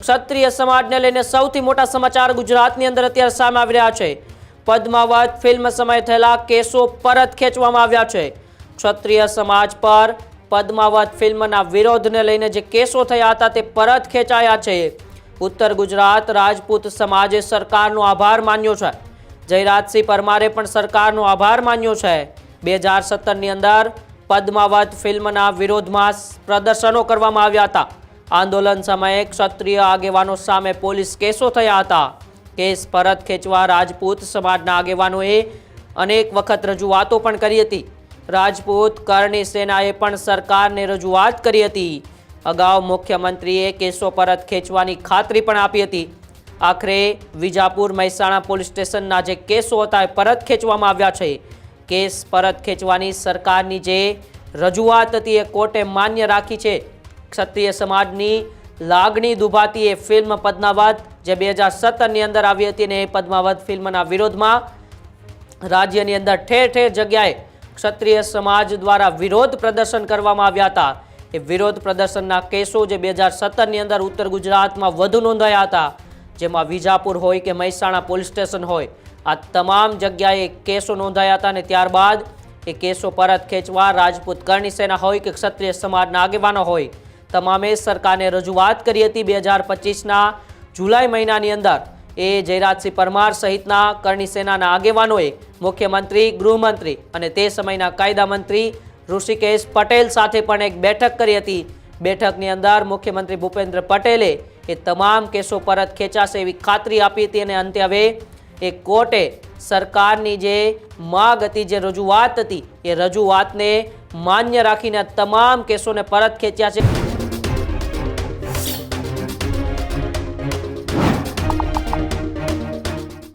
ક્ષત્રિય સમાજને લઈને સૌથી મોટા સમાચાર ગુજરાતની અંદર અત્યારે સામે આવી રહ્યા છે। પદ્માવત ફિલ્મ સમયે થયેલા કેસો પરત ખેંચવામાં આવ્યા છે। ક્ષત્રિય સમાજ પર પદ્માવત ફિલ્મના વિરોધને લઈને જે કેસો થયા હતા તે પરત ખેંચાયા છે। ઉત્તર ગુજરાત રાજપૂત સમાજે સરકારનો આભાર માન્યો છે। જયરાજસિંહ પરમારે પણ સરકારનો આભાર માન્યો છે। 2017ની અંદર પદ્માવત ફિલ્મના વિરોધમાં પ્રદર્શનો કરવામાં આવ્યા હતા। આંદોલન સમયે ક્ષત્રિય આગેવાનો સામે પોલીસ કેસો થયા હતા। કેસ પરત ખેંચવા રાજપૂત સમાજના આગેવાનોએ અનેક વખત રજૂઆતો પણ કરી હતી। રાજપૂત કરણી સેનાએ પણ સરકારને રજૂઆત કરી હતી। અગાઉ મુખ્યમંત્રીએ કેસો પરત ખેંચવાની ખાતરી પણ આપી હતી। આખરે વિજાપુર મહેસાણા પોલીસ સ્ટેશનના જે કેસો હતા એ પરત ખેંચવામાં આવ્યા છે। કેસ પરત ખેંચવાની સરકારની જે રજૂઆત હતી એ કોર્ટે માન્ય રાખી છે। ક્ષત્રિય સમાજની લાગણી દુભાતી એ ફિલ્મ પદ્માવત જે 2017ની અંદર આવી હતી ને એ પદ્માવત ફિલ્મના વિરોધમાં રાજ્યની અંદર ઠેર ઠેર જગ્યાએ ક્ષત્રિય સમાજ દ્વારા વિરોધ પ્રદર્શન કરવામાં આવ્યા હતા। એ વિરોધ પ્રદર્શનના કેસો જે 2017ની અંદર ઉત્તર ગુજરાતમાં વધુ નોંધાયા હતા, જેમાં વિજાપુર હોય કે મહેસાણા પોલીસ સ્ટેશન હોય, આ તમામ જગ્યાએ કેસો નોંધાયા હતા અને ત્યારબાદ એ કેસો પરત ખેંચવા રાજપૂત કરણી સેના હોય કે ક્ષત્રિય સમાજના આગેવાનો હોય, તમામે સરકારને રજૂઆત કરી હતી। 2025ના જુલાઈ મહિનાની અંદર એ જયરાજસિંહ પરમાર સહિતના કરણી સેનાના આગેવાનોએ મુખ્યમંત્રી, ગૃહમંત્રી અને તે સમયના કાયદા મંત્રી ઋષિકેશ પટેલ સાથે પણ એક બેઠક કરી હતી। બેઠકની અંદર મુખ્યમંત્રી ભૂપેન્દ્ર પટેલે એ તમામ કેસો પરત ખેંચાશે એવી ખાતરી આપી હતી અને અંતે હવે એ કોર્ટે સરકારની જે માગ હતી, જે રજૂઆત હતી, એ રજૂઆતને માન્ય રાખીને તમામ કેસોને પરત ખેંચ્યા છે।